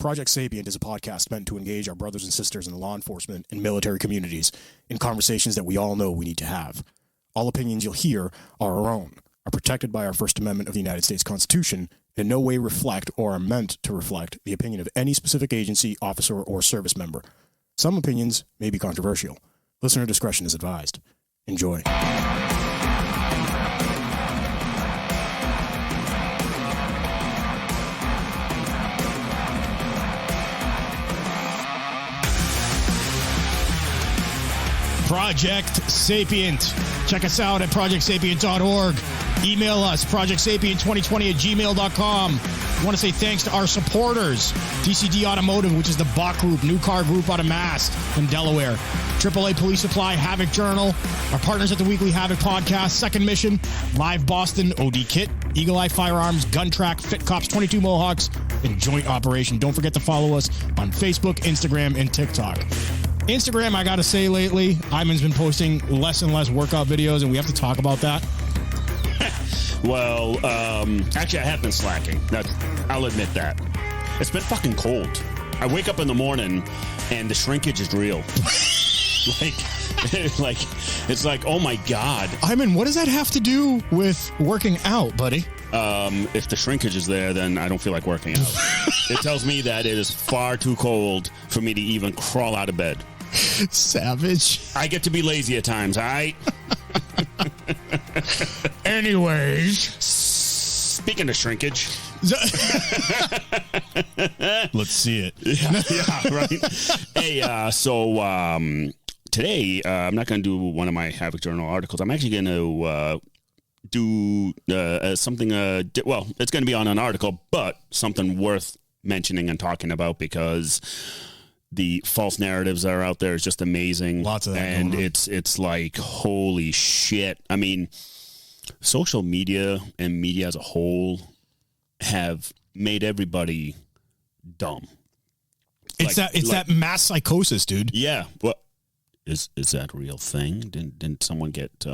Project Sapient is a podcast meant to engage our brothers and sisters in the law enforcement and military communities in conversations that we all know we need to have. All opinions you'll hear are our own, are protected by our First Amendment of the United States Constitution, and in no way reflect or are meant to reflect the opinion of any specific agency, officer, or service member. Some opinions may be controversial. Listener discretion is advised. Enjoy. Project Sapient. Check us out at projectsapient.org. Email us, projectsapient2020@gmail.com. I want to say thanks to our supporters, DCD Automotive, which is the Boch Group, NUCAR Group out of Mass in Delaware, AAA Police Supply, Havoc Journal, our partners at the Weekly Havoc Podcast, Second Mission, Live Boston, OD Kit, Eagle Eye Firearms, GunTrack, Fit Cops 22 Mohawks, and Joint Operation. Don't forget to follow us on Facebook, Instagram, and TikTok. Instagram, I gotta say lately, Iman's been posting less and less workout videos, and we have to talk about that. Well, actually, I have been slacking. I'll admit that. It's been fucking cold. I wake up in the morning, and the shrinkage is real. It's like, oh my God. Iman, what does that have to do with working out, buddy? If the shrinkage is there, then I don't feel like working out. It tells me that it is far too cold for me to even crawl out of bed. Savage. I get to be lazy at times, all right? Anyways. Speaking of shrinkage. Let's see it. Yeah, right. Hey, today, I'm not going to do one of my Havoc Journal articles. I'm actually going to do something, well, it's going to be on an article, but something worth mentioning and talking about because the false narratives that are out there is just amazing. Lots of that. And it's like, holy shit. I mean, social media and media as a whole have made everybody dumb. It's that mass psychosis, dude. Yeah. Well, is that a real thing? Didn't someone get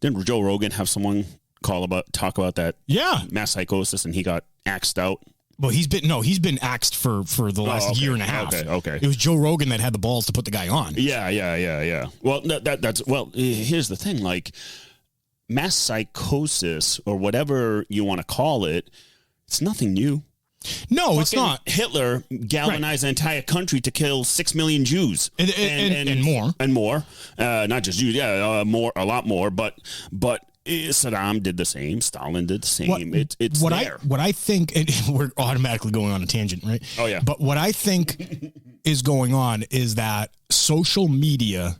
didn't Joe Rogan have someone talk about that? Yeah. Mass psychosis, and he got axed out. Well, he's been axed for the last year and a half. Okay. It was Joe Rogan that had the balls to put the guy on. Yeah. Well, here's the thing, like mass psychosis or whatever you want to call it, it's nothing new. No, it's not. Hitler galvanized the entire country to kill 6 million Jews and more. And more. Not just Jews, a lot more, but Saddam did the same. Stalin did the same. It's there. What I think, and we're automatically going on a tangent, right? Oh, yeah. But what I think is going on is that social media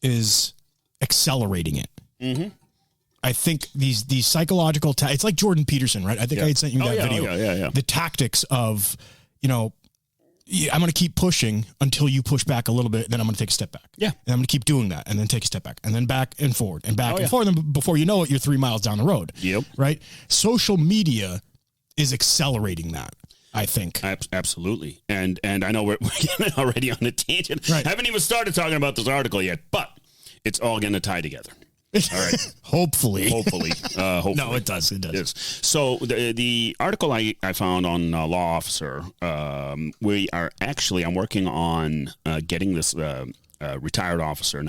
is accelerating it. Mm-hmm. I think these psychological, it's like Jordan Peterson, right? I think I had sent you that video. Yeah. The tactics of, I'm going to keep pushing until you push back a little bit. Then I'm going to take a step back. Yeah. And I'm going to keep doing that and then take a step back and then back and forward and back and forward. And then before you know it, you're 3 miles down the road. Yep. Right. Social media is accelerating that, I think. Absolutely. And I know we're getting already on a tangent. Right. I haven't even started talking about this article yet, but it's all going to tie together. All right. Hopefully. No, it does. Yes. So the article I found on Law Officer, I'm working on getting this retired officer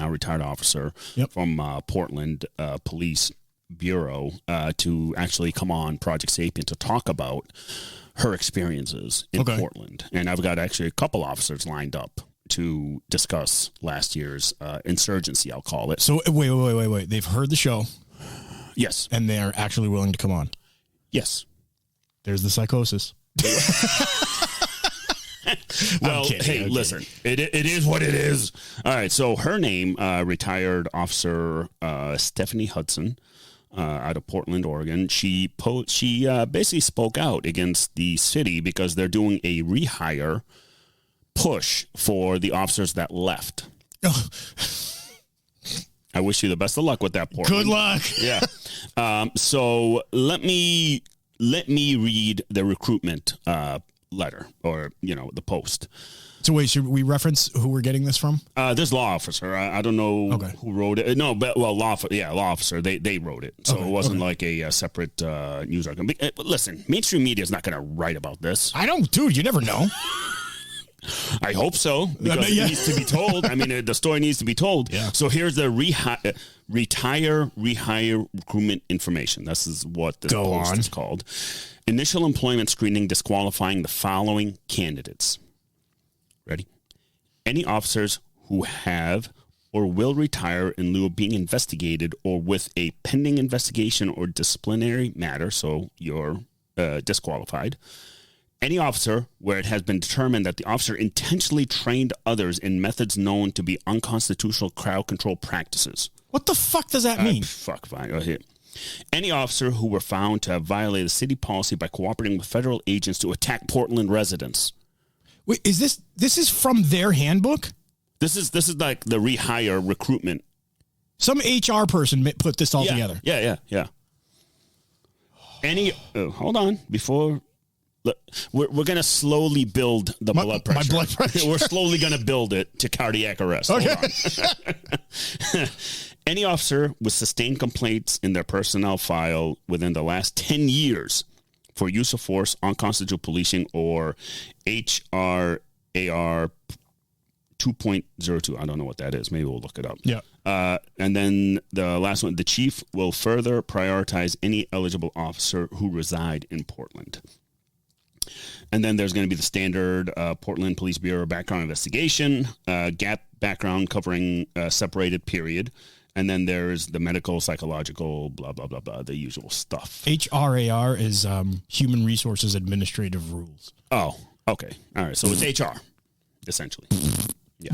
from Portland Police Bureau to actually come on Project Sapient to talk about her experiences in Portland. And I've got actually a couple officers lined up to discuss last year's insurgency, I'll call it. So wait. They've heard the show. Yes. And they're actually willing to come on. Yes. There's the psychosis. Well, listen, it is what it is. All right. So her name, retired officer Stephanie Hudson, out of Portland, Oregon. She basically spoke out against the city because they're doing a rehire push for the officers that left. I wish you the best of luck with that, Portland. Good luck. Yeah. So let me read the recruitment letter or, the post. So wait, should we reference who we're getting this from? This law officer. I don't know who wrote it. No, but law officer. They wrote it, so it wasn't like a separate news article. Listen, mainstream media is not going to write about this. Dude. You never know. I hope so, because it needs to be told. I mean, the story needs to be told. Yeah. So here's the rehire recruitment information. This is what the post is called. Initial employment screening disqualifying the following candidates. Ready? Any officers who have or will retire in lieu of being investigated or with a pending investigation or disciplinary matter, so you're disqualified. Any officer where it has been determined that the officer intentionally trained others in methods known to be unconstitutional crowd control practices. What the fuck does that mean? Fine. Go ahead. Any officer who were found to have violated city policy by cooperating with federal agents to attack Portland residents. Wait, is this is from their handbook? This is like the rehire recruitment. Some HR person put this all together. Yeah. Hold on. Before... We're going to slowly build the blood pressure. My blood pressure. We're slowly going to build it to cardiac arrest. Okay. Hold on. Any officer with sustained complaints in their personnel file within the last 10 years for use of force, unconstitutional policing, or HRAR 2.02. I don't know what that is. Maybe we'll look it up. Yeah. And then the last one, the chief will further prioritize any eligible officer who reside in Portland. And then there's going to be the standard Portland Police Bureau background investigation, gap background covering separated period. And then there's the medical, psychological, blah, blah, blah, blah, the usual stuff. HRAR is Human Resources Administrative Rules. Oh, okay. All right. So it's HR, essentially. Yeah.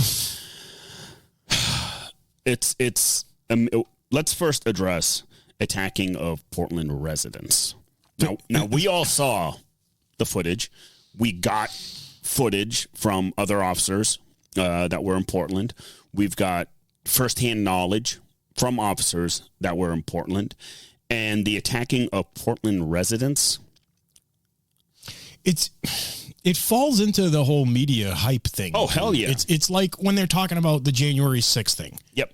Let's first address attacking of Portland residents. Now we all saw the footage. We got footage from other officers that were in Portland. We've got firsthand knowledge from officers that were in Portland. And the attacking of Portland residents. It falls into the whole media hype thing. Oh, hell yeah. It's like when they're talking about the January 6th thing. Yep.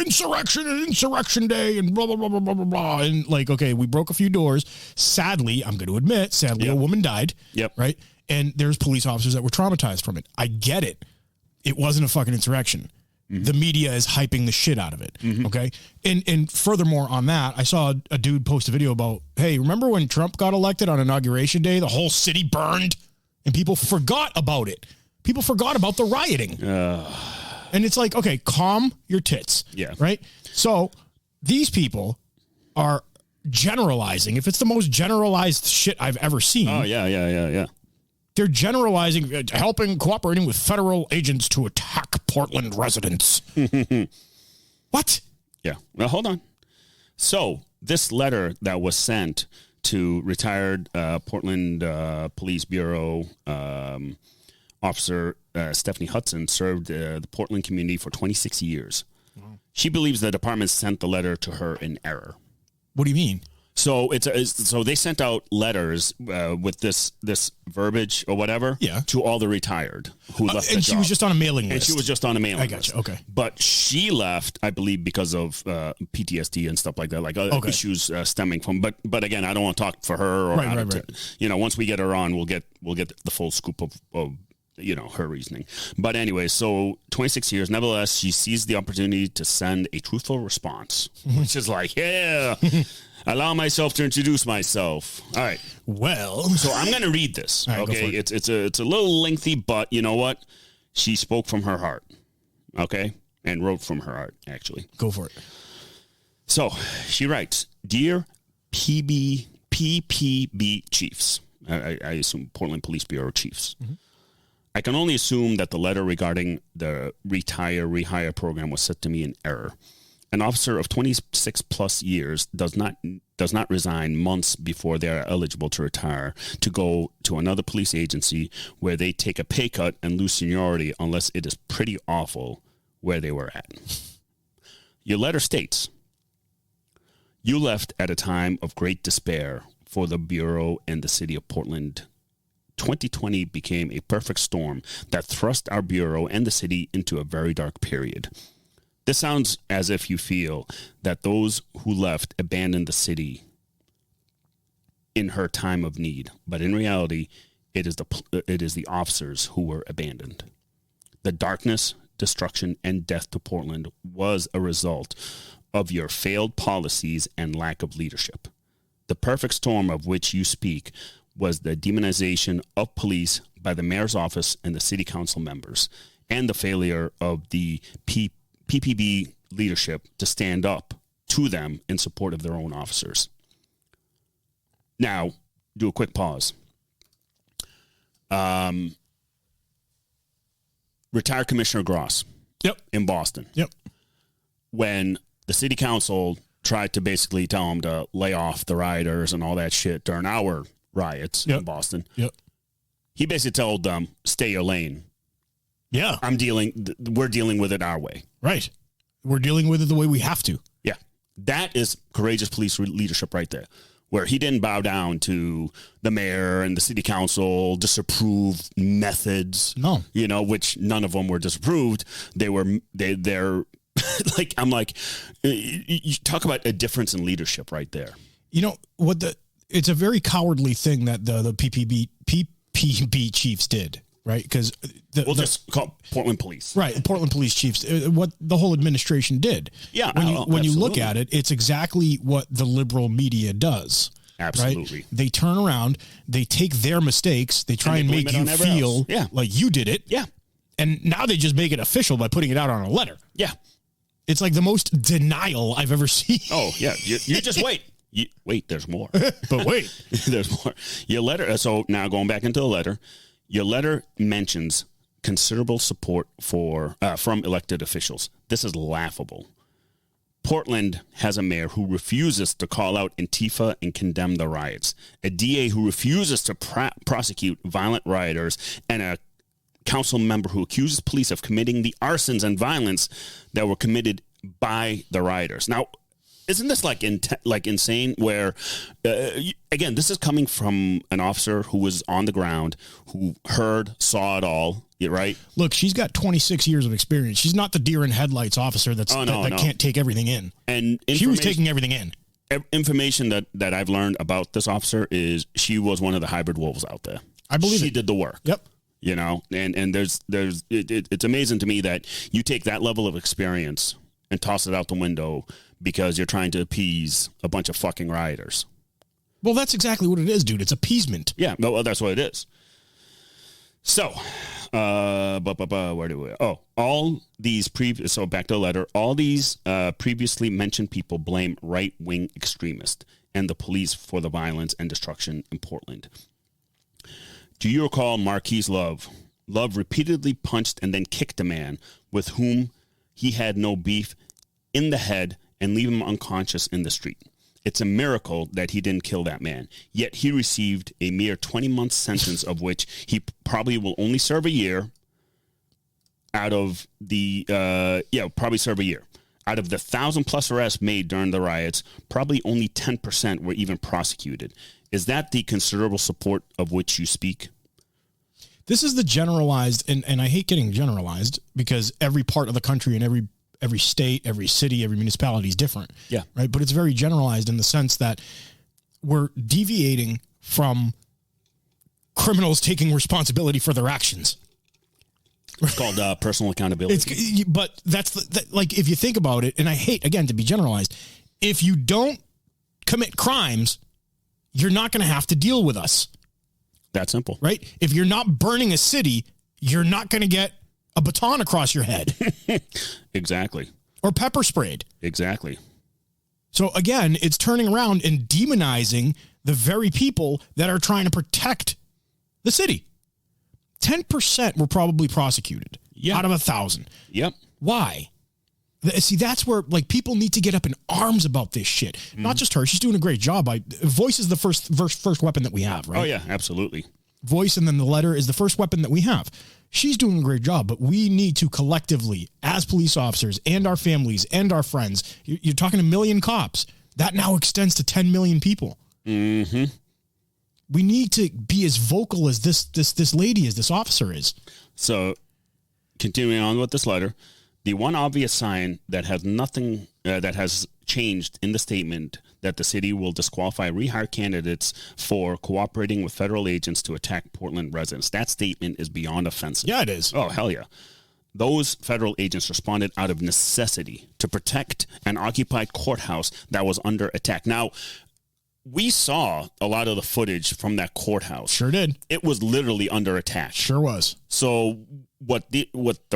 Insurrection day and blah, blah, blah, blah, blah, blah, blah. And like, okay, we broke a few doors. Sadly, I'm going to admit, a woman died. Yep. Right? And there's police officers that were traumatized from it. I get it. It wasn't a fucking insurrection. Mm-hmm. The media is hyping the shit out of it. Mm-hmm. Okay. And furthermore on that, I saw a dude post a video about, hey, remember when Trump got elected on Inauguration Day? The whole city burned and people forgot about it. People forgot about the rioting. And it's like, okay, calm your tits. Yeah. Right. So these people are generalizing. If it's the most generalized shit I've ever seen. Oh, yeah. They're generalizing, cooperating with federal agents to attack Portland residents. What? Yeah. Well, hold on. So this letter that was sent to retired Portland Police Bureau officer Stephanie Hudson served the Portland community for 26 years. Wow. She believes the department sent the letter to her in error. What do you mean? So so they sent out letters with this verbiage or whatever to all the retired who left the job. And she was just on a mailing list. And she was just on a mailing list. I got you. Okay. But she left, I believe, because of PTSD and stuff like that, like issues stemming from. But again, I don't want to talk for her or right. Once we get her on, we'll get the full scoop of her reasoning. But anyway, so 26 years. Nevertheless, she seized the opportunity to send a truthful response, which is like, allow myself to introduce myself. All right. Well, so I'm going to read this. Right, okay. It's a little lengthy, but you know what? She spoke from her heart. Okay. And wrote from her heart, actually. Go for it. So she writes, Dear PPB Chiefs, I assume Portland Police Bureau Chiefs. Mm-hmm. I can only assume that the letter regarding the rehire program was sent to me in error. An officer of 26 plus years does not resign months before they are eligible to retire to go to another police agency where they take a pay cut and lose seniority unless it is pretty awful where they were at. Your letter states, you left at a time of great despair for the Bureau and the city of Portland 2020 became a perfect storm that thrust our bureau and the city into a very dark period. This sounds as if you feel that those who left abandoned the city in her time of need, but in reality, it is the officers who were abandoned. The darkness, destruction, and death to Portland was a result of your failed policies and lack of leadership. The perfect storm of which you speak was the demonization of police by the mayor's office and the city council members, and the failure of the PPB leadership to stand up to them in support of their own officers. Now, do a quick pause. Retired Commissioner Gross. Yep. In Boston. Yep. When the city council tried to basically tell him to lay off the rioters and all that shit during our riots in Boston. Yep. He basically told them, stay your lane. Yeah. We're dealing with it our way. Right. We're dealing with it the way we have to. Yeah. That is courageous police leadership right there, where he didn't bow down to the mayor and the city council disapproved methods. No. Which none of them were disapproved. They're like, I'm like, you talk about a difference in leadership right there. It's a very cowardly thing that the PPB chiefs did, right? Because we'll just call Portland police. Right. Portland police chiefs, what the whole administration did. Yeah. When you look at it, it's exactly what the liberal media does. Absolutely. Right? They turn around, they take their mistakes, they try and make you feel like you did it. Yeah. And now they just make it official by putting it out on a letter. Yeah. It's like the most denial I've ever seen. Oh, yeah. You just wait. Wait, there's more. But wait. There's more. Your letter, so now going back into the letter, your letter mentions considerable support from elected officials. This is laughable. Portland has a mayor who refuses to call out Antifa and condemn the riots, a DA who refuses to prosecute violent rioters, and a council member who accuses police of committing the arsons and violence that were committed by the rioters. Now, isn't this like insane where, again, this is coming from an officer who was on the ground, who saw it all, right? Look, she's got 26 years of experience. She's not the deer in headlights officer that can't take everything in. And she was taking everything in. Information that I've learned about this officer is she was one of the hybrid wolves out there. I believe she did the work. Yep. And it's amazing to me that you take that level of experience and toss it out the window because you're trying to appease a bunch of fucking rioters. Well, that's exactly what it is, dude. It's appeasement. Yeah, well, that's what it is. So, where do we? Oh, all these so back to the letter. All these previously mentioned people blame right-wing extremists and the police for the violence and destruction in Portland. Do you recall Marquise Love? Love repeatedly punched and then kicked a man with whom he had no beef in the head and leave him unconscious in the street. It's a miracle that he didn't kill that man. Yet he received a mere 20-month sentence, of which he probably will only serve a year out of the, probably serve a year. Out of the 1,000+ arrests made during the riots, probably only 10% were even prosecuted. Is that the considerable support of which you speak? This is the generalized, and I hate getting generalized because every part of the country and every state, every city, every municipality is different. Yeah. Right. But it's very generalized in the sense that we're deviating from criminals taking responsibility for their actions. It's called personal accountability. But that's like, if you think about it, and I hate, again, to be generalized, if you don't commit crimes, you're not going to have to deal with us. That simple. Right? If you're not burning a city, you're not going to get a baton across your head. Exactly. Or pepper sprayed. Exactly. So again, it's turning around and demonizing the very people that are trying to protect the city. 10% were probably prosecuted out of 1,000. Yep. Why? See, that's where like people need to get up in arms about this shit. Not just her. She's doing a great job. Voice is the first weapon that we have, right? Oh, yeah, absolutely. Voice and then the letter is the first weapon that we have. She's doing a great job, but we need to collectively, as police officers and our families and our friends, you're talking 1 million cops. That now extends to 10 million people. Mm-hmm. we need to be as vocal as this lady, as this officer is. So, continuing on with this letter, the one obvious sign that has nothing that has changed in the statement that the city will disqualify rehire candidates for cooperating with federal agents to attack Portland residents. That statement is beyond offensive. Yeah, it is. Oh, hell yeah. Those federal agents responded out of necessity to protect an occupied courthouse that was under attack. Now, we saw a lot of the footage from that courthouse. Sure did. It was literally under attack. Sure was. So what the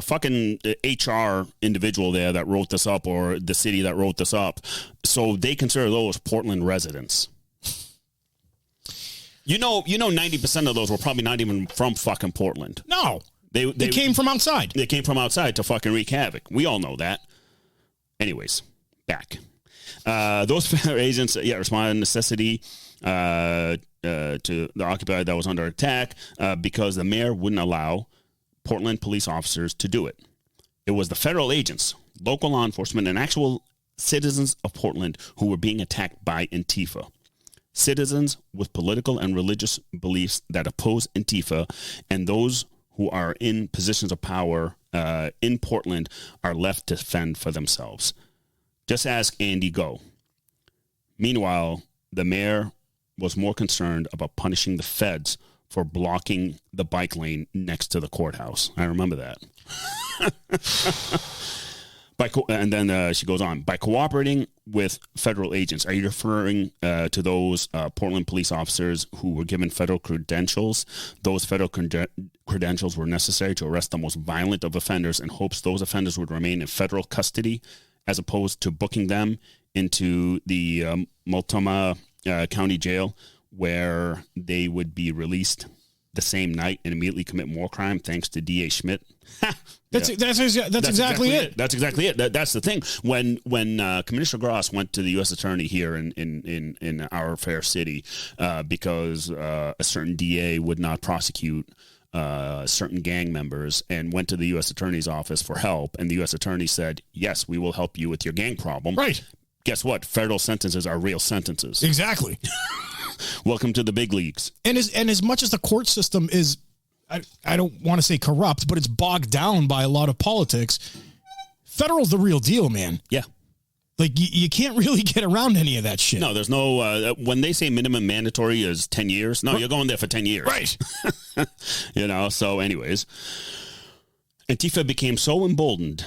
fucking HR individual there that wrote this up, or the city that wrote this up, so they consider those Portland residents. You know, 90% of those were probably not even from fucking Portland. No. They came from outside. They came from outside to fucking wreak havoc. We all know that. Anyways, back. Those federal agents, responded in necessity to the occupied that was under attack because the mayor wouldn't allow Portland police officers to do it. It was the federal agents, local law enforcement, and actual citizens of Portland who were being attacked by Antifa. Citizens with political and religious beliefs that oppose Antifa, and those who are in positions of power in Portland are left to fend for themselves. Just ask Andy Go. Meanwhile, the mayor was more concerned about punishing the feds for blocking the bike lane next to the courthouse. I remember that. And then she goes on, by cooperating with federal agents, are you referring to those Portland police officers who were given federal credentials? Those federal credentials were necessary to arrest the most violent of offenders in hopes those offenders would remain in federal custody, as opposed to booking them into the Multnomah County Jail, where they would be released the same night and immediately commit more crime, thanks to D.A. Schmidt. That's exactly it. That's exactly it. That's the thing. When Commissioner Gross went to the U.S. Attorney here in our fair city because a certain DA would not prosecute certain gang members, and went to the U.S. Attorney's office for help, and the U.S. Attorney said, yes, we will help you with your gang problem. Right. Guess what? Federal sentences are real sentences. Exactly. Welcome to the big leagues. And as much as the court system is, I don't want to say corrupt, but it's bogged down by a lot of politics, federal's the real deal, man. Yeah. Like, you can't really get around any of that shit. No, there's no, when they say minimum mandatory is 10 years, no, you're going there for 10 years. Right. So anyways, Antifa became so emboldened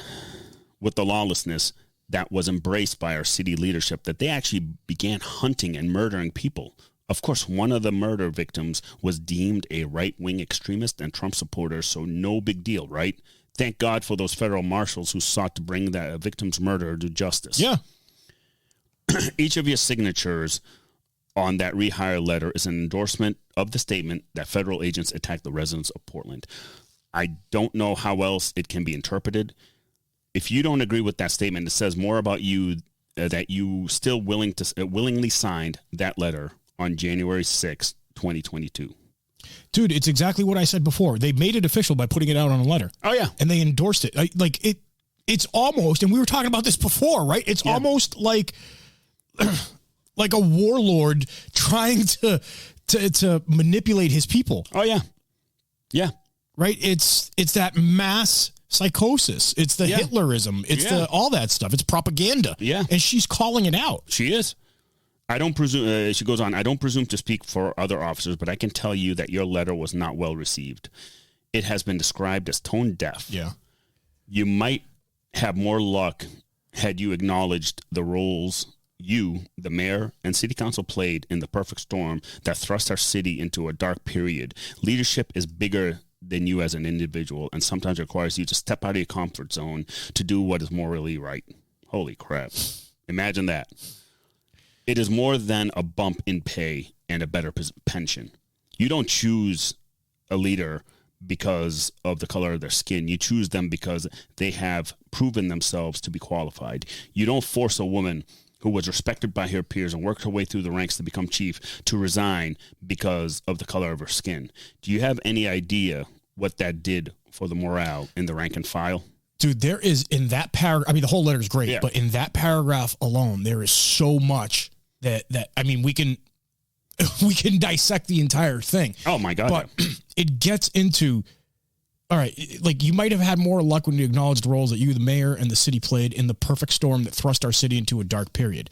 with the lawlessness that was embraced by our city leadership that they actually began hunting and murdering people. Of course, one of the murder victims was deemed a right-wing extremist and Trump supporter, so no big deal, right? Thank God for those federal marshals who sought to bring that victim's murderer to justice. Yeah. Each of your signatures on that rehire letter is an endorsement of the statement that federal agents attacked the residents of Portland. I don't know how else it can be interpreted. If you don't agree with that statement, it says more about you that you still willingly signed that letter on January 6th, 2022. Dude, it's exactly what I said before. They made it official by putting it out on a letter. Oh, yeah. And they endorsed it. It's almost, and we were talking about this before, right? It's almost like a warlord trying to manipulate his people. Oh, yeah. Yeah. Right? It's that mass psychosis. It's the Hitlerism. It's the all that stuff. It's propaganda. Yeah. And she's calling it out. She is. I don't presume, she goes on, I don't presume to speak for other officers, but I can tell you that your letter was not well received. It has been described as tone deaf. Yeah. You might have more luck had you acknowledged the roles you, the mayor, and city council played in the perfect storm that thrust our city into a dark period. Leadership is bigger than you as an individual, and sometimes requires you to step out of your comfort zone to do what is morally right. Holy crap. Imagine that. It is more than a bump in pay and a better pension. You don't choose a leader because of the color of their skin. You choose them because they have proven themselves to be qualified. You don't force a woman who was respected by her peers and worked her way through the ranks to become chief to resign because of the color of her skin. Do you have any idea what that did for the morale in the rank and file? Dude, there is in that paragraph, I mean, the whole letter is great, but in that paragraph alone, there is so much that I mean, we can, we can dissect the entire thing. Oh my God. But it gets into, all right, like you might have had more luck when you acknowledged the roles that you, the mayor, and the city played in the perfect storm that thrust our city into a dark period.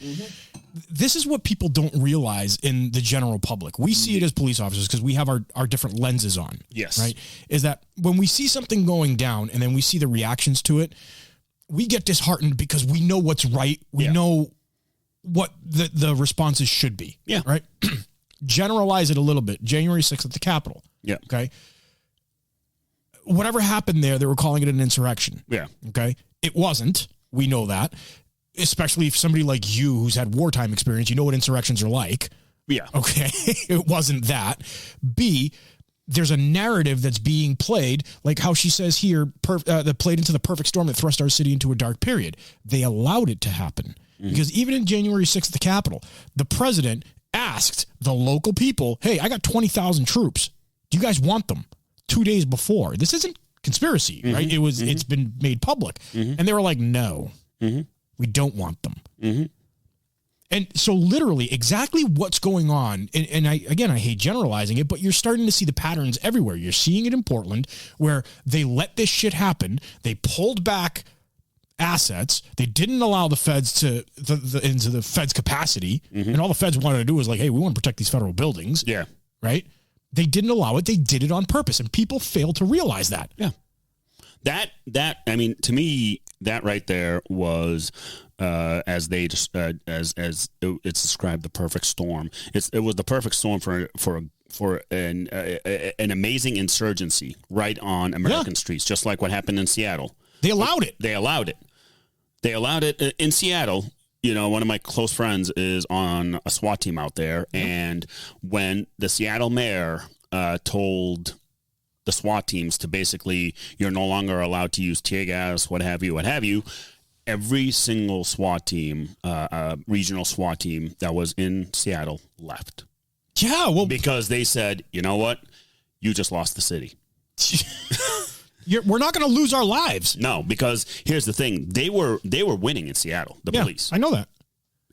This is what people don't realize in the general public. We see it as police officers because we have our different lenses on. Yes. Right? Is that when we see something going down and then we see the reactions to it, we get disheartened because we know what's right. We know what the responses should be. Yeah. Right? Generalize it a little bit. January 6th at the Capitol. Yeah. Okay. Whatever happened there, they were calling it an insurrection. Yeah. Okay. It wasn't. We know that. Especially if somebody like you who's had wartime experience, you know what insurrections are like. Yeah. Okay. It wasn't that. B, there's a narrative that's being played, like how she says here, that played into the perfect storm that thrust our city into a dark period. They allowed it to happen. Because even in January 6th at the Capitol, the president asked the local people, hey, I got 20,000 troops. Do you guys want them? 2 days before. This isn't conspiracy, right? It's been made public. And they were like, no, we don't want them. And so literally exactly what's going on. And I hate generalizing it, but you're starting to see the patterns everywhere. You're seeing it in Portland where they let this shit happen. They pulled back assets. They didn't allow the feds to into the feds capacity. And all the feds wanted to do was like, hey, we want to protect these federal buildings. Yeah. Right. They didn't allow it. They did it on purpose, and people fail to realize that. Yeah. That I mean, to me, that right there was as they just as it's described, the perfect storm. It was the perfect storm for an amazing insurgency right on American streets, just like what happened in Seattle. They allowed it. They allowed it in Seattle. You know, one of my close friends is on a SWAT team out there, and when the Seattle mayor told the SWAT teams to basically, you're no longer allowed to use tear gas, what have you, every single SWAT team, regional SWAT team that was in Seattle left. Yeah, well, because they said, you know what, you just lost the city. We're not going to lose our lives. No, because here's the thing. They were winning in Seattle, the police. I know that.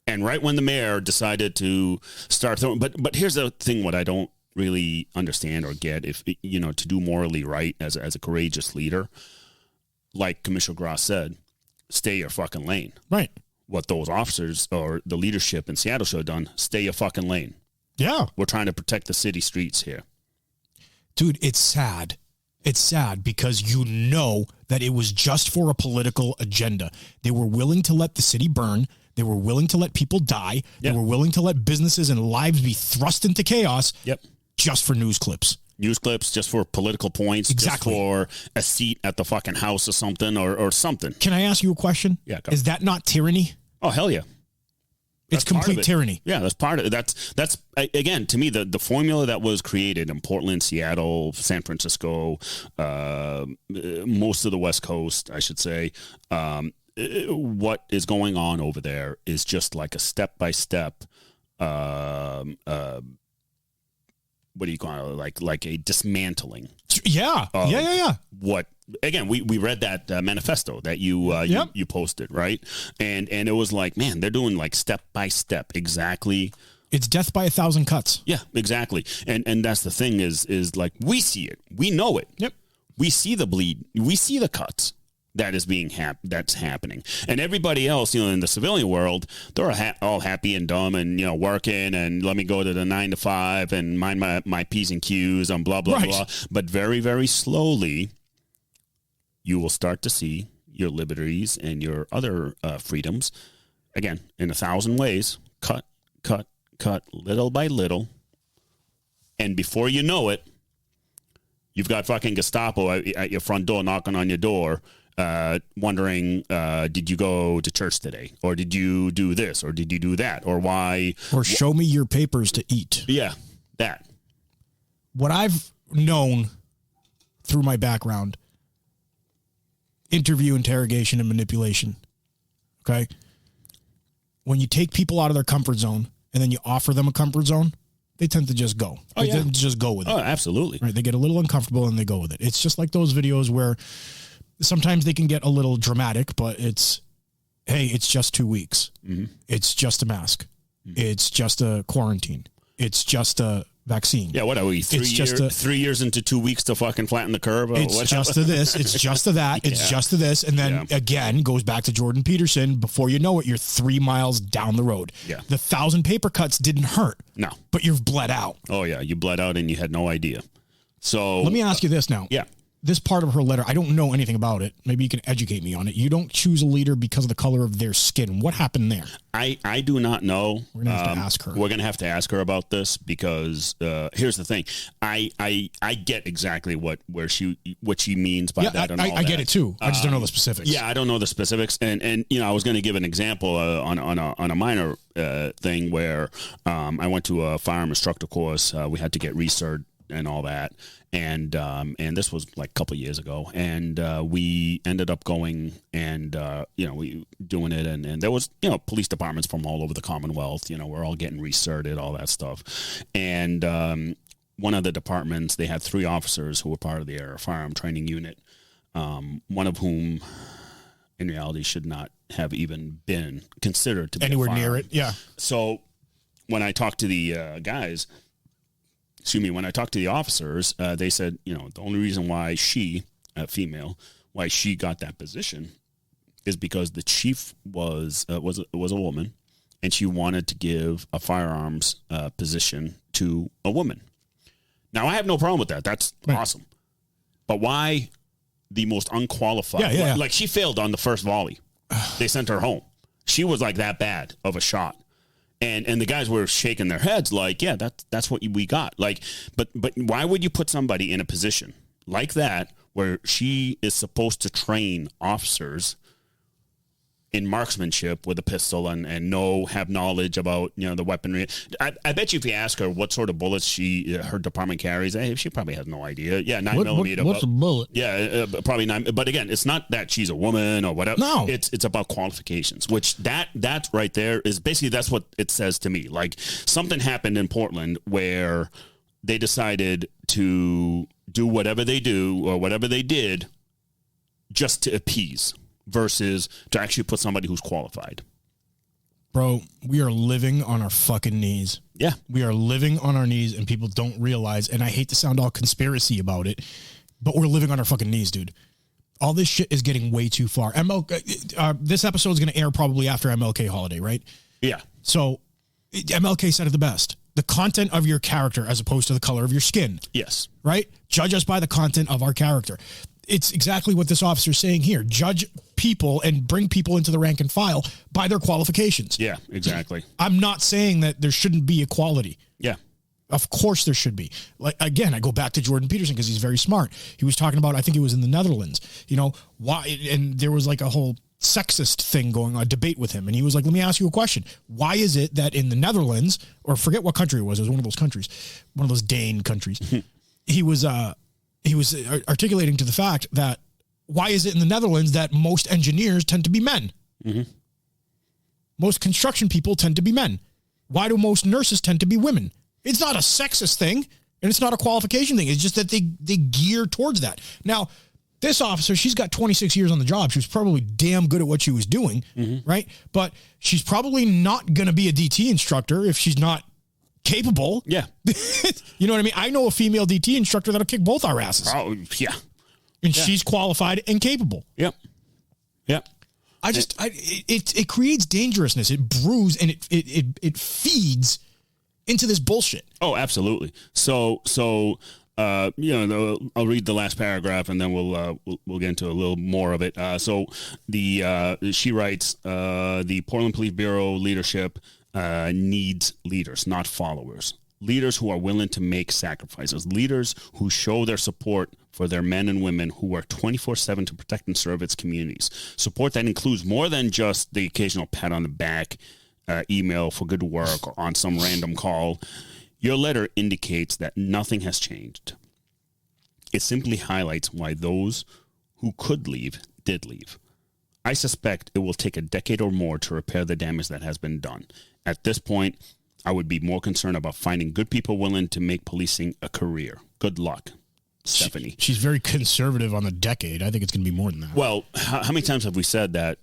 And right when the mayor decided to start throwing, but here's the thing, what I don't really understand or get, if, you know, to do morally right as a courageous leader, like Commissioner Gross said, stay your fucking lane. Right. What those officers or the leadership in Seattle should have done, stay your fucking lane. Yeah. We're trying to protect the city streets here. Dude, it's sad. It's sad because you know that it was just for a political agenda. They were willing to let the city burn. They were willing to let people die. They were willing to let businesses and lives be thrust into chaos just for news clips. News clips, just for political points, exactly. Just for a seat at the fucking house or something or something. Can I ask you a question? Yeah. Is that not tyranny? Oh, hell yeah. It's complete tyranny. Yeah, that's part of it. That's again, to me, the formula that was created in Portland, Seattle, San Francisco, most of the West Coast, I should say. What is going on over there is just like a step-by-step, what do you call it? Like a dismantling. Yeah. Yeah. What, again, we read that manifesto that you posted, right? And it was like, man, they're doing like step by step. Exactly. It's death by 1,000 cuts. Yeah, exactly. And that's the thing is like, we see it. We know it. Yep. We see the bleed. We see the cuts. That is that's happening. And everybody else, you know, in the civilian world, they're all happy and dumb and, you know, working and let me go to the 9 to 5 and mind my P's and Q's and blah, blah, blah. But very, very slowly, you will start to see your liberties and your other freedoms, again, in 1,000 ways, cut, little by little. And before you know it, you've got fucking Gestapo at your front door knocking on your door, wondering, did you go to church today? Or did you do this? Or did you do that? Or why? Or show me your papers to eat. Yeah, that. What I've known through my background, interview, interrogation, and manipulation, okay? When you take people out of their comfort zone and then you offer them a comfort zone, they tend to just go. They tend to just go with it. Oh, absolutely. Right? They get a little uncomfortable and they go with it. It's just like those videos where sometimes they can get a little dramatic, but it's just 2 weeks. Mm-hmm. It's just a mask. Mm-hmm. It's just a quarantine. It's just a vaccine. Yeah, what are we? 3 years into 2 weeks to fucking flatten the curve? It's just to this. It's just to that. It's just to this. And then again, goes back to Jordan Peterson. Before you know it, you're 3 miles down the road. Yeah. The 1,000 paper cuts didn't hurt. No. But you've bled out. Oh, yeah. You bled out and you had no idea. So let me ask you this now. Yeah. This part of her letter, I don't know anything about it. Maybe you can educate me on it. You don't choose a leader because of the color of their skin. What happened there? I do not know. We're going to have to ask her. We're going to have to ask her about this because here's the thing. I get exactly what she means by that. And all I get it too. I just don't know the specifics. Yeah, I don't know the specifics. And I was going to give an example on a minor thing where I went to a firearm instructor course. We had to get recert and all that. And this was like a couple of years ago, and we ended up going and we doing it, and there was police departments from all over the Commonwealth. We're all getting recerted, all that stuff, and one of the departments, they had 3 officers who were part of their firearm training unit, one of whom, in reality, should not have even been considered to be anywhere near it. Yeah. So when I talked to the guys. When I talked to the officers, they said, the only reason why she, female, why she got that position is because the chief was a woman, and she wanted to give a firearms position to a woman. Now, I have no problem with that. That's awesome. But why the most unqualified? Yeah. Like, she failed on the first volley. They sent her home. She was like that bad of a shot. And the guys were shaking their heads like, yeah, that's what we got. Like, but why would you put somebody in a position like that where she is supposed to train officers in marksmanship with a pistol and have knowledge about the weaponry? I bet you if you ask her what sort of bullets her department carries, she probably has no idea. Yeah, 9mm. What's a bullet? Yeah, probably 9. But again, it's not that she's a woman or whatever. No, it's about qualifications. Which that right there is basically that's what it says to me. Like something happened in Portland where they decided to do whatever they do or whatever they did just to appease. Versus to actually put somebody who's qualified. Bro, we are living on our fucking knees. Yeah. We are living on our knees, and people don't realize, and I hate to sound all conspiracy about it, but we're living on our fucking knees, dude. All this shit is getting way too far. This episode is going to air probably after MLK holiday, right? Yeah. So MLK said it the best. The content of your character as opposed to the color of your skin. Yes. Right? Judge us by the content of our character. It's exactly what this officer is saying here. Judge people and bring people into the rank and file by their qualifications. Yeah, exactly. I'm not saying that there shouldn't be equality. Yeah. Of course there should be. Like, again, I go back to Jordan Peterson because he's very smart. He was talking about, I think it was in the Netherlands, why, and there was like a whole sexist thing going on, debate with him. And he was like, let me ask you a question. Why is it that in the Netherlands, or forget what country it was one of those countries, one of those Dane countries, he was articulating to the fact that why is it in the Netherlands that most engineers tend to be men? Mm-hmm. Most construction people tend to be men. Why do most nurses tend to be women? It's not a sexist thing, and it's not a qualification thing. It's just that they gear towards that. Now, this officer, she's got 26 years on the job. She was probably damn good at what she was doing, right? But she's probably not going to be a DT instructor if she's not capable. Yeah. You know what I mean? I know a female DT instructor that'll kick both our asses. Oh, yeah. And she's qualified and capable. Yep. Yep. It creates dangerousness. It brews and it feeds into this bullshit. Oh, absolutely. So I'll read the last paragraph and then we'll get into a little more of it. She writes, the Portland Police Bureau leadership needs leaders, not followers. Leaders who are willing to make sacrifices. Leaders who show their support for their men and women who work 24/7 to protect and serve its communities. Support that includes more than just the occasional pat on the back, email for good work, or on some random call. Your letter indicates that nothing has changed. It simply highlights why those who could leave did leave. I suspect it will take a decade or more to repair the damage that has been done. At this point, I would be more concerned about finding good people willing to make policing a career. Good luck. Stephanie. She's very conservative on the decade. I think it's going to be more than that. Well, how many times have we said that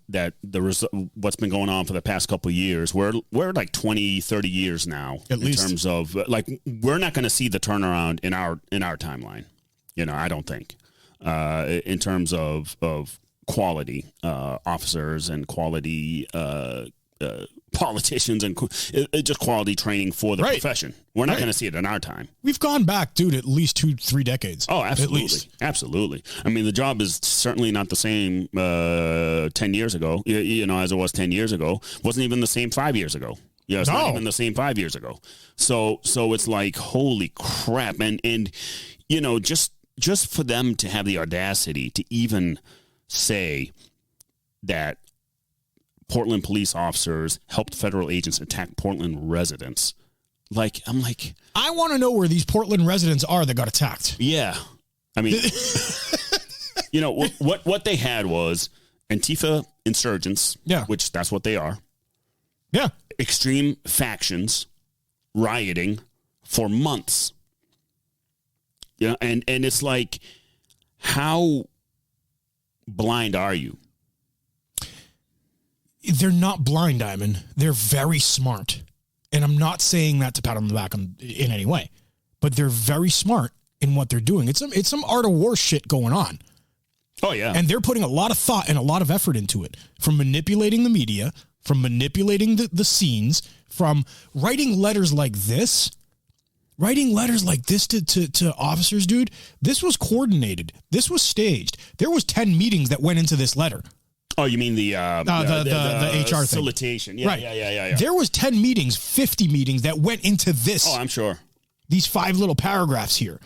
what's been going on for the past couple of years? We're like 20, 30 years now. At least. In terms of, like, we're not going to see the turnaround in our timeline. I don't think. In terms of quality officers and quality politicians and just quality training for the profession. We're not going to see it in our time. We've gone back, dude, at least 2-3 decades. Oh, absolutely. At least. Absolutely. I mean, the job is certainly not the same 10 years ago, as it was 10 years ago. Wasn't even the same 5 years ago. Yeah, it's not even the same 5 years ago. So it's like, holy crap. And just for them to have the audacity to even say that Portland police officers helped federal agents attack Portland residents. I'm like, I want to know where these Portland residents are that got attacked. Yeah. I mean, what they had was Antifa insurgents, which that's what they are. Yeah. Extreme factions rioting for months. Yeah. And it's like, how blind are you? They're not blind, Diamond. They're very smart. And I'm not saying that to pat on the back in any way, but they're very smart in what they're doing. It's some art of war shit going on. Oh, yeah. And they're putting a lot of thought and a lot of effort into it, from manipulating the media, from manipulating the scenes, from writing letters like this to officers, dude. This was coordinated. This was staged. There was 10 meetings that went into this letter. Oh, you mean the HR facilitation? Thing. Yeah, right. Yeah. There was 10 meetings, 50 meetings that went into this. Oh, I'm sure. These 5 little paragraphs here,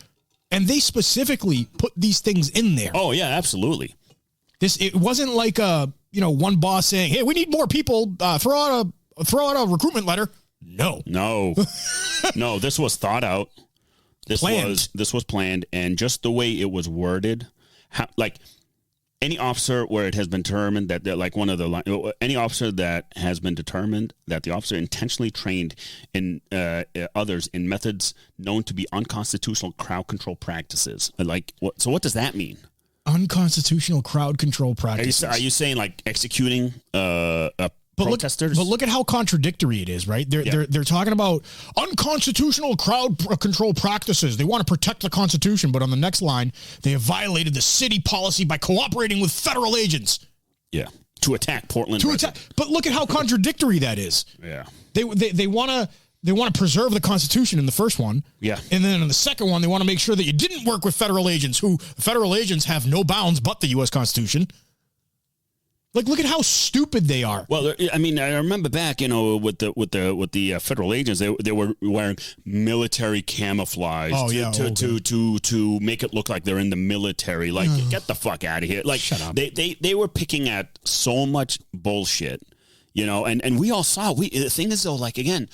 and they specifically put these things in there. Oh yeah, absolutely. It wasn't like one boss saying, "Hey, we need more people. Throw out a recruitment letter." No. No. This was thought out. This was planned, and just the way it was worded, any officer where it has been determined that any officer that has been determined that the officer intentionally trained in others in methods known to be unconstitutional crowd control practices. So what does that mean? Unconstitutional crowd control practices. Are you saying like executing protesters? But look at how contradictory it is, right? They're talking about unconstitutional crowd control practices. They want to protect the Constitution, but on the next line, they have violated the city policy by cooperating with federal agents. Yeah, to attack Portland. But look at how contradictory that is. Yeah, they want to preserve the Constitution in the first one. Yeah, and then in the second one, they want to make sure that you didn't work with federal agents. Who federal agents have no bounds but the U.S. Constitution. Look at how stupid they are. Well, I mean, I remember back, with the federal agents, they were wearing military camouflage to make it look like they're in the military. Like, get the fuck out of here! Like, shut up. They were picking at so much bullshit, and we all saw. The thing is though, like again,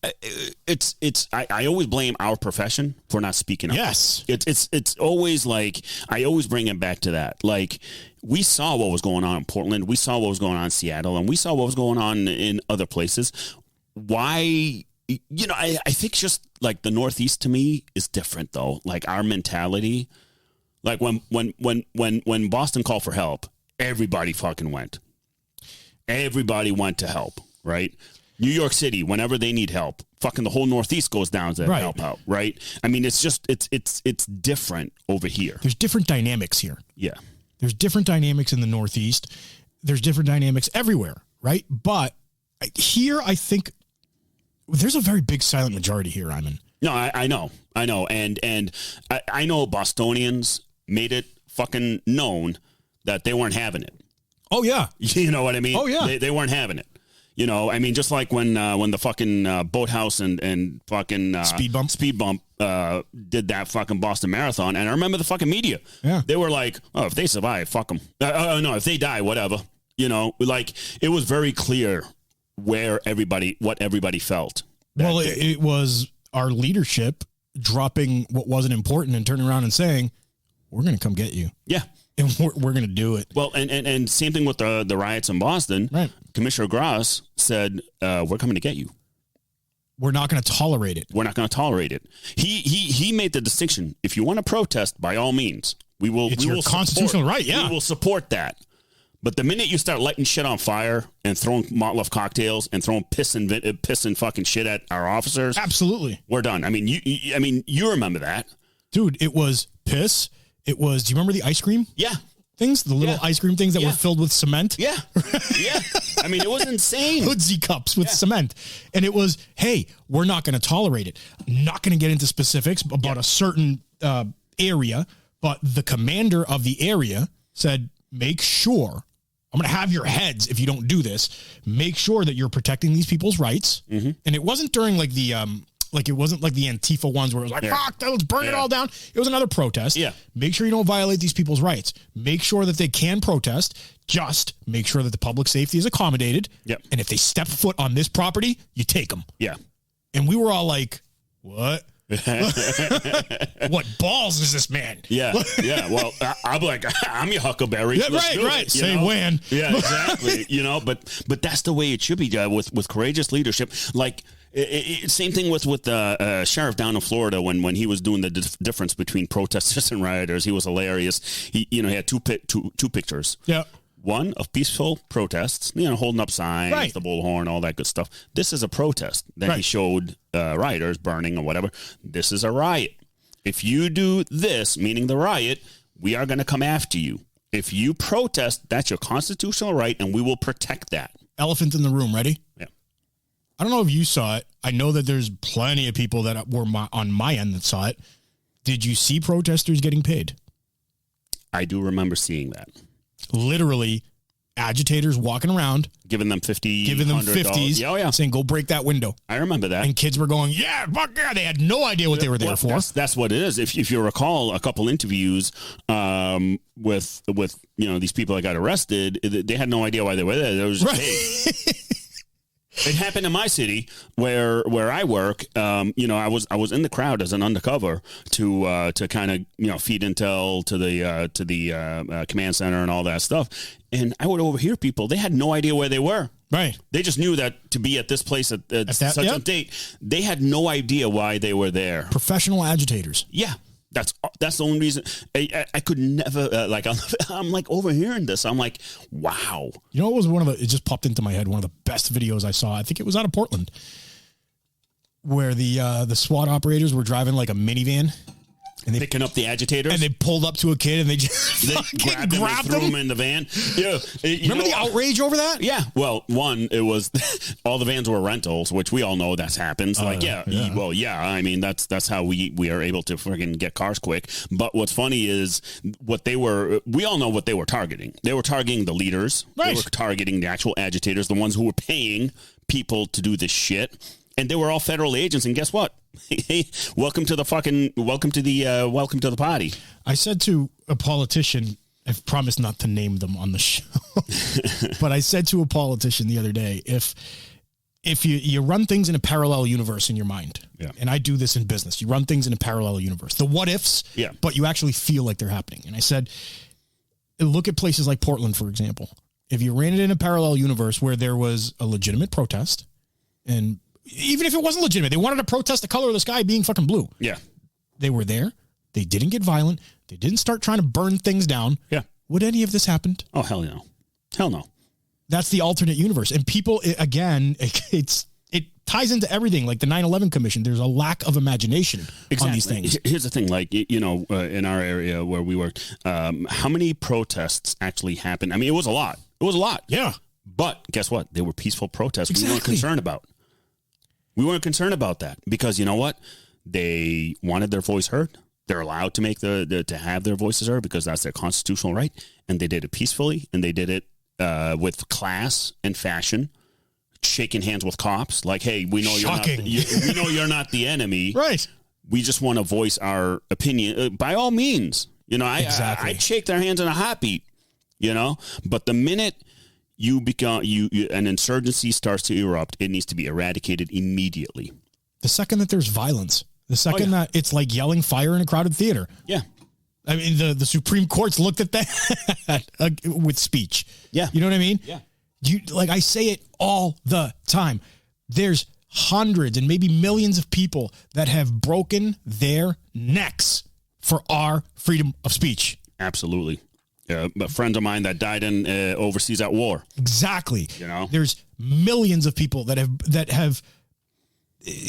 I always blame our profession for not speaking up. Yes, it's always like I always bring it back to that, like. We saw what was going on in Portland. We saw what was going on in Seattle, and we saw what was going on in other places. Why? I think just like the Northeast to me is different though. Like our mentality, like when Boston called for help, everybody fucking went. Everybody went to help, right? New York City, whenever they need help, fucking the whole Northeast goes down to help out, right? I mean, it's just it's different over here. There's different dynamics here. Yeah. There's different dynamics in the Northeast. There's different dynamics everywhere, right? But here, I think there's a very big silent majority here, Iman. No, I know. And I know Bostonians made it fucking known that they weren't having it. Oh, yeah. You know what I mean? Oh, yeah. They weren't having it. I mean, just like when the fucking Boathouse and fucking Speed Bump did that fucking Boston Marathon, and I remember the fucking media. Yeah, they were like, "Oh, if they survive, fuck them. No, if they die, whatever." Like it was very clear what everybody felt. Well, it was our leadership dropping what wasn't important and turning around and saying, "We're going to come get you." Yeah. And we're going to do it. Well, and same thing with the riots in Boston. Right. Commissioner Gross said, "We're coming to get you." we're not going to tolerate it. We're not going to tolerate it. He made the distinction. If you want to protest, by all means, we will. It's we your will constitutional support, right. Yeah, we will support that. But the minute you start lighting shit on fire and throwing Molotov cocktails and throwing piss and fucking shit at our officers, absolutely, we're done. I mean, you remember that, dude? It was piss. It was. Do you remember the ice cream? Yeah. Things, the little ice cream things that were filled with cement. Yeah. Yeah. I mean, it was insane. Hoodsie cups with cement. And it was, hey, we're not going to tolerate it. Not going to get into specifics about a certain area, but the commander of the area said, make sure, I'm going to have your heads if you don't do this. Make sure that you're protecting these people's rights. Mm-hmm. And it wasn't during like the... Like, it wasn't like the Antifa ones where it was like, fuck, let's burn it all down. It was another protest. Yeah. Make sure you don't violate these people's rights. Make sure that they can protest. Just make sure that the public safety is accommodated. Yep. And if they step foot on this property, you take them. Yeah. And we were all like, what? What balls is this man? Yeah. Yeah. Well, I'm like, I'm your huckleberry. Yeah, right. Say when. Yeah, exactly. But that's the way it should be with courageous leadership. Like, same thing with the sheriff down in Florida when he was doing the difference between protesters and rioters. He was hilarious. He had two pictures. Yeah. One of peaceful protests, holding up signs, the bullhorn, all that good stuff. This is a protest. Then he showed rioters burning or whatever. This is a riot. If you do this, meaning the riot, we are going to come after you. If you protest, that's your constitutional right, and we will protect that. Elephant in the room. Ready? Yeah. I don't know if you saw it. I know that there's plenty of people that were on my end that saw it. Did you see protesters getting paid? I do remember seeing that. Literally, agitators walking around. Giving them 50s. Yeah. Saying, go break that window. I remember that. And kids were going, yeah, fuck yeah. They had no idea what they were there for. That's what it is. If you recall a couple interviews with these people that got arrested, they had no idea why they were there. They was just, hey. It happened in my city where I work. I was in the crowd as an undercover to kind of feed intel to the command center and all that stuff. And I would overhear people. They had no idea where they were. Right. They just knew that to be at this place at such a date. They had no idea why they were there. Professional agitators. Yeah. That's the only reason I could never I'm like overhearing this. I'm like, wow. You know, it was it just popped into my head. One of the best videos I saw. I think it was out of Portland, where the SWAT operators were driving like a minivan. And they picking up the agitators, and they pulled up to a kid, and they just grabbed him and threw him in the van. Yeah, remember the outrage over that? Yeah. Well, it was all the vans were rentals, which we all know that happens. I mean, that's how we are able to freaking get cars quick. But what's funny is we all know what they were targeting. They were targeting the leaders. Right. They were targeting the actual agitators, the ones who were paying people to do this shit. And they were all federal agents, and guess what? Hey, welcome to the party. I said to a politician, I've promised not to name them on the show, but I said to a politician the other day, if you run things in a parallel universe in your mind, and I do this in business, you run things in a parallel universe, the what ifs, but you actually feel like they're happening. And I said, look at places like Portland, for example. If you ran it in a parallel universe where there was a legitimate protest, and even if it wasn't legitimate, they wanted to protest the color of the sky being fucking blue. Yeah. They were there. They didn't get violent. They didn't start trying to burn things down. Yeah. Would any of this happened? Oh, hell no. Hell no. That's the alternate universe. And people, again, it ties into everything. Like the 9/11 Commission, there's a lack of imagination on these things. Here's the thing, in our area where we worked, how many protests actually happened? I mean, it was a lot. Yeah. But guess what? They were peaceful protests. Exactly. We weren't concerned about. We weren't concerned about that because you know what? They wanted their voice heard. They're allowed to make to have their voices heard because that's their constitutional right. And they did it peacefully, and they did it with class and fashion, shaking hands with cops. Like, hey, we know you're not the enemy. Right. We just want to voice our opinion. By all means, I'd shake their hands in a heartbeat. But the minute an insurgency starts to erupt, it needs to be eradicated immediately. The second that there's violence, the second that it's like yelling fire in a crowded theater. Yeah. I mean, the Supreme Court's looked at that with speech. Yeah. You know what I mean? Yeah. I say it all the time. There's hundreds and maybe millions of people that have broken their necks for our freedom of speech. Absolutely. But friends of mine that died in overseas at war. Exactly. You know, there's millions of people that have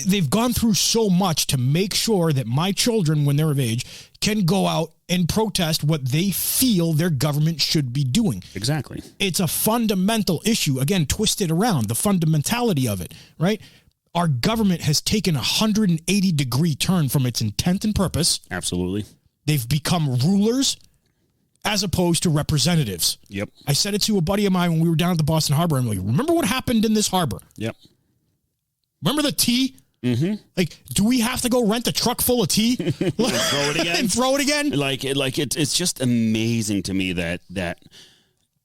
they've gone through so much to make sure that my children, when they're of age, can go out and protest what they feel their government should be doing. Exactly. It's a fundamental issue. Again, twisted around, the fundamentality of it, right? Our government has taken a 180-degree turn from its intent and purpose. Absolutely. They've become rulers as opposed to representatives. Yep. I said it to a buddy of mine when we were down at the Boston Harbor. I'm like, remember what happened in this harbor? Yep. Remember the tea? Mm-hmm. Like, do we have to go rent a truck full of tea? And throw it again? And throw it again? It's just amazing to me that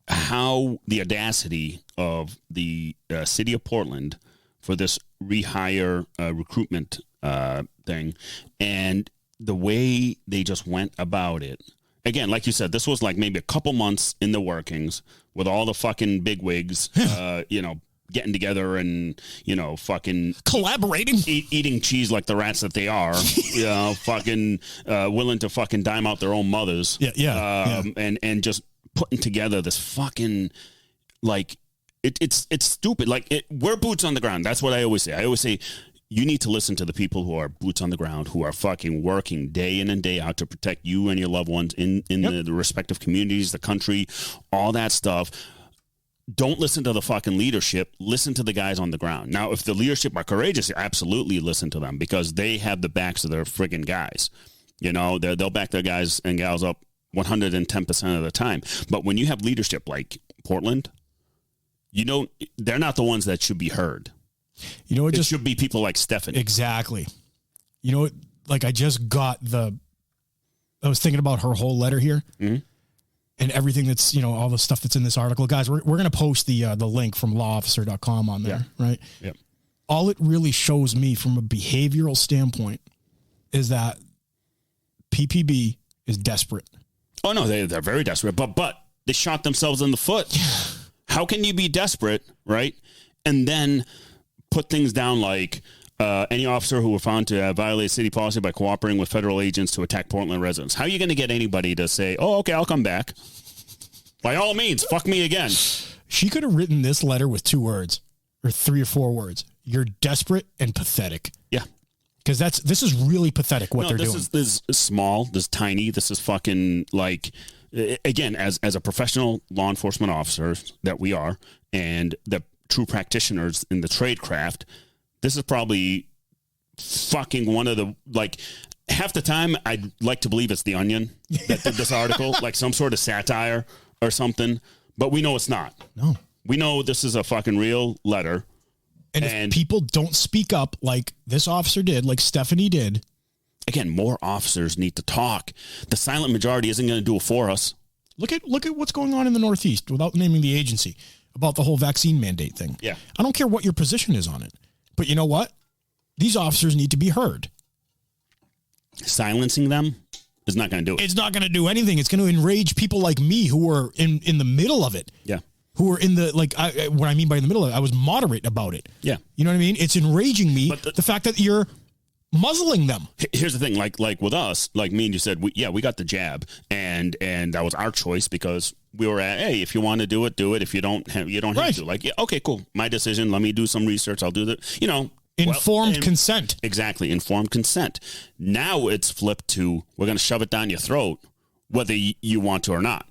how the audacity of the city of Portland for this rehire recruitment thing and the way they just went about it. Again, like you said, this was like maybe a couple months in the workings with all the fucking bigwigs, getting together and, fucking collaborating, eating cheese like the rats that they are, fucking willing to fucking dime out their own mothers. And just putting together this fucking, like, it's stupid. Like, we're boots on the ground. That's what I always say. I always say, you need to listen to the people who are boots on the ground, who are fucking working day in and day out to protect you and your loved ones in the respective communities, the country, all that stuff. Don't listen to the fucking leadership. Listen to the guys on the ground. Now, if the leadership are courageous, absolutely listen to them because they have the backs of their friggin' guys. They'll back their guys and gals up 110% of the time. But when you have leadership like Portland, they're not the ones that should be heard. It should be people like Stephanie. Exactly. I just got I was thinking about her whole letter here. Mm-hmm. And everything that's, all the stuff that's in this article. Guys, we're going to post the link from lawofficer.com on there, right? Yep. All it really shows me from a behavioral standpoint is that PPB is desperate. Oh, no, they're very desperate, but they shot themselves in the foot. How can you be desperate, right? And then put things down like any officer who were found to violate city policy by cooperating with federal agents to attack Portland residents. How are you going to get anybody to say, oh, okay, I'll come back? By all means, fuck me again. She could have written this letter with 2 words or 3 or 4 words. You're desperate and pathetic. Yeah. Because this is really pathetic what they're doing. This is small. This is tiny. This is fucking like, again, as a professional law enforcement officer that we are and the true practitioners in the trade craft, this is probably fucking one of the, like, half the time I'd like to believe it's The Onion that did this article, like some sort of satire or something, but we know it's not. No. We know this is a fucking real letter. And if people don't speak up like this officer did, like Stephanie did. Again, more officers need to talk. The silent majority isn't going to do it for us. Look at what's going on in the Northeast without naming the agency about the whole vaccine mandate thing. Yeah. I don't care what your position is on it. But you know what? These officers need to be heard. Silencing them is not going to do it. It's not going to do anything. It's going to enrage people like me who are in the middle of it. Yeah. Who are in the, what I mean by in the middle of it, I was moderate about it. Yeah. You know what I mean? It's enraging me, the fact that you're muzzling them. Here's the thing, like with us, like me and you said, we got the jab, and that was our choice because we were at, hey, if you want to do it, do it. If you don't have to. Like, yeah, okay, cool. My decision. Let me do some research. I'll do that. Informed consent. Exactly. Informed consent. Now it's flipped to, we're going to shove it down your throat, whether you want to or not.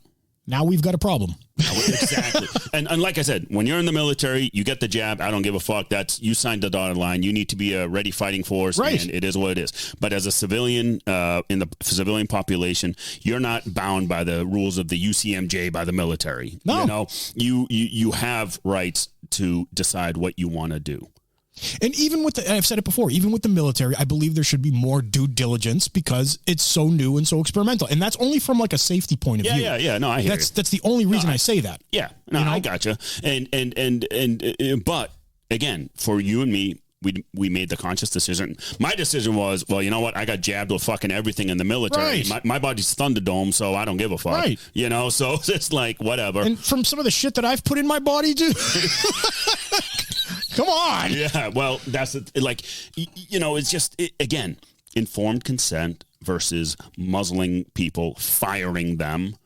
Now we've got a problem. Exactly. and like I said, when you're in the military, you get the jab. I don't give a fuck. You signed the dotted line. You need to be a ready fighting force. Right. And it is what it is. But as a civilian, in the civilian population, you're not bound by the rules of the UCMJ by the military. No. You have rights to decide what you want to do. And even I've said it before, even with the military, I believe there should be more due diligence because it's so new and so experimental. And that's only from like a safety point of view. Yeah. No, I hear you. That's the only reason I say that. Yeah. No, I gotcha. And but again, for you and me, we made the conscious decision. My decision was, well, you know what? I got jabbed with fucking everything in the military. Right. My body's Thunderdome, so I don't give a fuck. Right. So it's like, whatever. And from some of the shit that I've put in my body, dude. Come on. Yeah, well, that's like, it's just, again, informed consent versus muzzling people, firing them,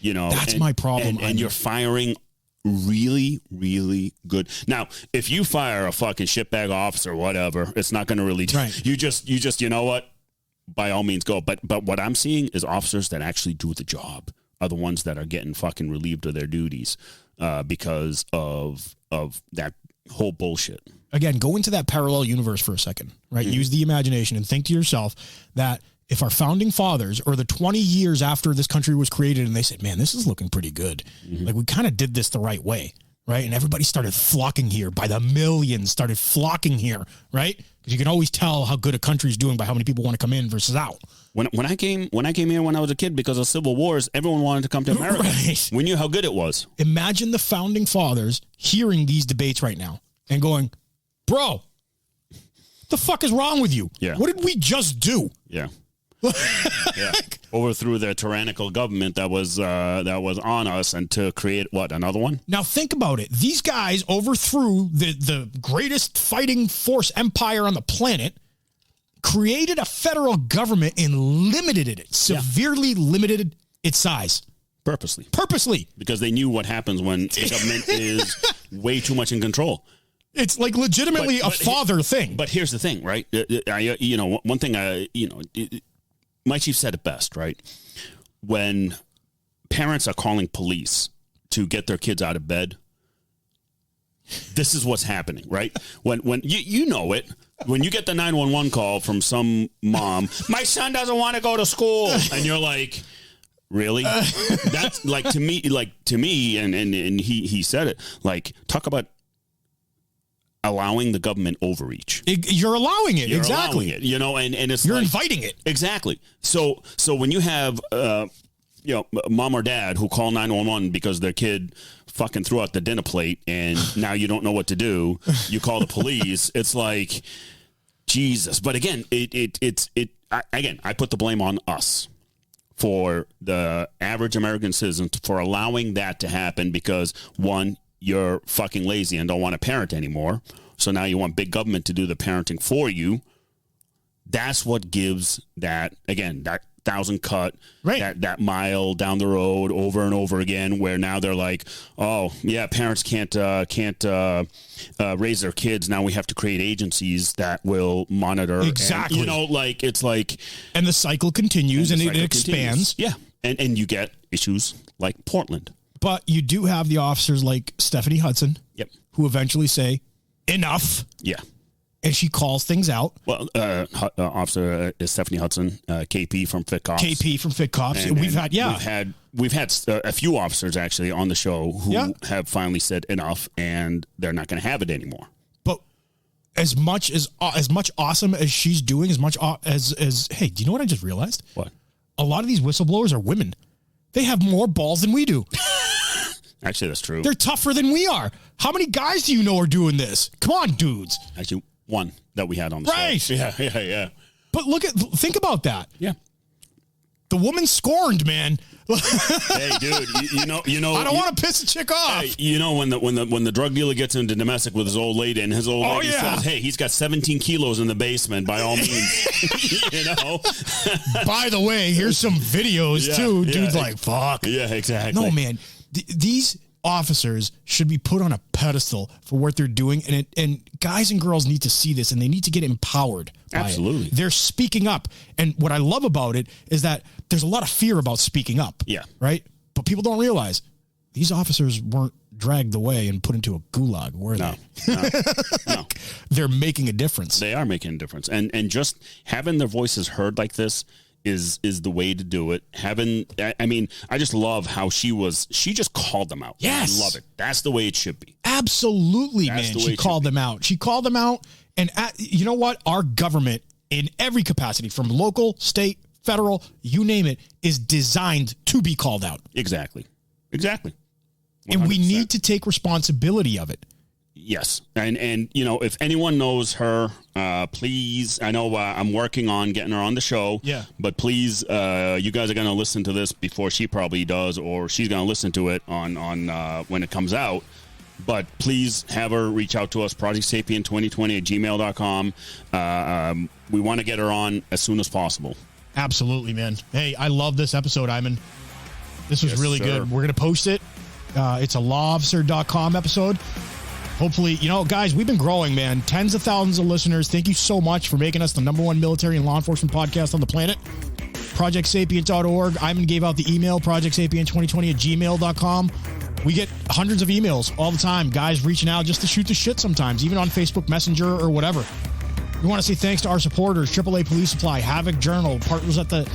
That's my problem. And you're firing really, really good. Now, if you fire a fucking shitbag officer or whatever, it's not going to really, right. you just, you know what? By all means go. But what I'm seeing is officers that actually do the job are the ones that are getting fucking relieved of their duties because of that whole bullshit. Again, go into that parallel universe for a second, right? Mm-hmm. Use the imagination and think to yourself that if our founding fathers or the 20 years after this country was created and they said, man, this is looking pretty good. Mm-hmm. Like we kind of did this the right way, right? And everybody started flocking here by the millions, started flocking here, right? Because you can always tell how good a country's doing by how many people want to come in versus out. When I came here when I was a kid because of civil wars, everyone wanted to come to America. Right. We knew how good it was. Imagine the founding fathers hearing these debates right now and going, bro, the fuck is wrong with you? Yeah. What did we just do? Yeah. Yeah. Overthrew their tyrannical government that was on us and to create what, another one? Now think about it. These guys overthrew the greatest fighting force empire on the planet, created a federal government and limited it, severely limited its size. Purposely. Because they knew what happens when the government is way too much in control. It's like legitimately a father thing. But here's the thing, right? One thing my chief said it best, right? When parents are calling police to get their kids out of bed, this is what's happening, right? When you know it, when you get the 911 call from some mom, my son doesn't want to go to school, and you're like, really? That's like to me, and he said it, like, talk about allowing the government overreach. You're allowing it. You're exactly. allowing it, and it's you're inviting it. Exactly. So when you have mom or dad who call 911 because their kid fucking threw out the dinner plate and now you don't know what to do, you call the police. It's like, Jesus. But again, I put the blame on us for the average American citizen for allowing that to happen because, one, you're fucking lazy and don't want to parent anymore. So now you want big government to do the parenting for you. That's what gives that 1,000 cut, right, that mile down the road over and over again, where now they're like, oh yeah, parents can't raise their kids. Now we have to create agencies that will monitor. Exactly. And, it's like, and the cycle continues and it expands. Yeah. And you get issues like Portland. But you do have the officers like Stephanie Hudson, who eventually say, enough. Yeah. And she calls things out. Well, Officer Stephanie Hudson, KP from Fit Cops. And we've had a few officers actually on the show who have finally said enough, and they're not going to have it anymore. But as much awesome as she's doing, as hey, do you know what I just realized? What? A lot of these whistleblowers are women. They have more balls than we do. Actually, that's true. They're tougher than we are. How many guys do you know are doing this? Come on, dudes. Actually, one that we had on the show. Yeah. But think about that. Yeah. The woman scorned, man. Hey, dude, you know. I don't want to piss a chick off. Hey, when the drug dealer gets into domestic with his old lady, and his old lady says, "Hey, he's got 17 kilos in the basement." By all means, By the way, here's some videos too. Dude's like, "Fuck." Yeah, exactly. No, man. These officers should be put on a pedestal for what they're doing, and guys and girls need to see this, and they need to get empowered. Absolutely. They're speaking up, and what I love about it is that there's a lot of fear about speaking up. Yeah. Right? But people don't realize these officers weren't dragged away and put into a gulag, were they? No. They're making a difference. They are making a difference. And just having their voices heard like this is the way to do it. I just love how she just called them out. Yes. I love it. That's the way it should be. Absolutely, man. She called them out. She called them out. And you know what? Our government, in every capacity, from local, state, federal, you name it, is designed to be called out. Exactly. 100%. And we need to take responsibility of it. Yes. And if anyone knows her, please, I know I'm working on getting her on the show. Yeah. But please, you guys are going to listen to this before she probably does, or she's going to listen to it on when it comes out. But please have her reach out to us, projectsapient2020@gmail.com. We want to get her on as soon as possible. Absolutely, man. Hey, I love this episode, Iman. This was really good. We're going to post it. It's a lawofficer.com episode. Hopefully, guys, we've been growing, man. Tens of thousands of listeners. Thank you so much for making us the #1 military and law enforcement podcast on the planet. ProjectSapient.org. Iman gave out the email, projectsapient2020@gmail.com. We get hundreds of emails all the time. Guys reaching out just to shoot the shit sometimes, even on Facebook Messenger or whatever. We want to say thanks to our supporters, AAA Police Supply, Havoc Journal, partners at the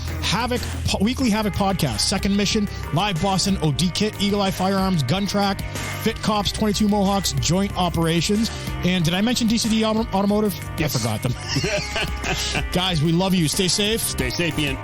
Weekly Havoc Podcast, Second Mission, Live Boston, OD Kit, Eagle Eye Firearms, GunTrack, Fit Cops, 22 Mohawks, Joint Operations. And did I mention DCD Automotive? Yes. I forgot them. Guys, we love you. Stay safe. Stay sapient.